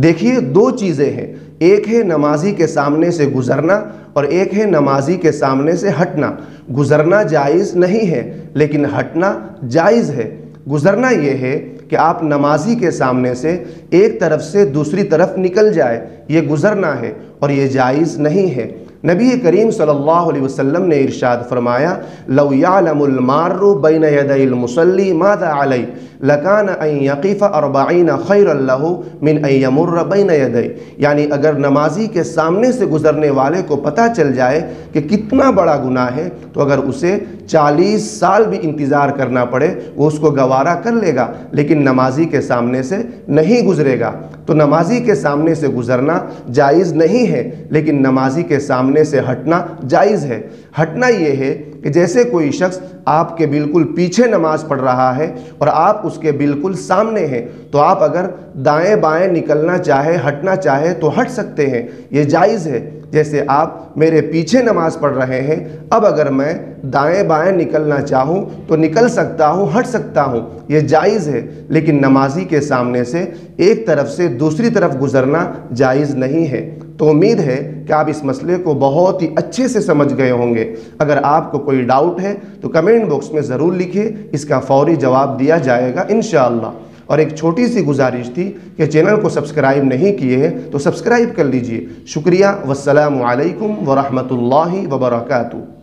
دیکھیے دو چیزیں ہیں، ایک ہے نمازی کے سامنے سے گزرنا اور ایک ہے نمازی کے سامنے سے ہٹنا۔ گزرنا جائز نہیں ہے لیکن ہٹنا جائز ہے۔ گزرنا یہ ہے کہ آپ نمازی کے سامنے سے ایک طرف سے دوسری طرف نکل جائے، یہ گزرنا ہے اور یہ جائز نہیں ہے۔ نبی کریم صلی اللہ علیہ وسلم نے ارشاد فرمایا، لو یعلم المار بین یدی المصلی ماذا علی لکان ان یقف 40 خیر لہ من ان یمر بین یدی، یعنی اگر نمازی کے سامنے سے گزرنے والے کو پتہ چل جائے کہ کتنا بڑا گناہ ہے تو اگر اسے 40 سال بھی انتظار کرنا پڑے وہ اس کو گوارا کر لے گا، لیکن نمازی کے سامنے سے نہیں گزرے گا۔ تو نمازی کے سامنے سے گزرنا جائز نہیں ہے لیکن نمازی کے سامنے سے ہٹنا جائز ہے۔ ہٹنا یہ ہے کہ جیسے کوئی شخص آپ کے بالکل پیچھے نماز پڑھ رہا ہے اور آپ اس کے بالکل سامنے ہیں، تو آپ اگر دائیں بائیں نکلنا چاہے، ہٹنا چاہے تو ہٹ سکتے ہیں، یہ جائز ہے۔ جیسے آپ میرے پیچھے نماز پڑھ رہے ہیں، اب اگر میں دائیں بائیں نکلنا چاہوں تو نکل سکتا ہوں، ہٹ سکتا ہوں، یہ جائز ہے۔ لیکن نمازی کے سامنے سے ایک طرف سے دوسری طرف گزرنا جائز نہیں ہے۔ تو امید ہے کہ آپ اس مسئلے کو بہت ہی اچھے سے سمجھ گئے ہوں گے۔ اگر آپ کو کوئی ڈاؤٹ ہے تو کمنٹ باکس میں ضرور لکھیں، اس کا فوری جواب دیا جائے گا انشاءاللہ۔ اور ایک چھوٹی سی گزارش تھی کہ چینل کو سبسکرائب نہیں کیے ہیں تو سبسکرائب کر لیجئے۔ شکریہ، والسلام علیکم ورحمۃ اللہ وبرکاتہ۔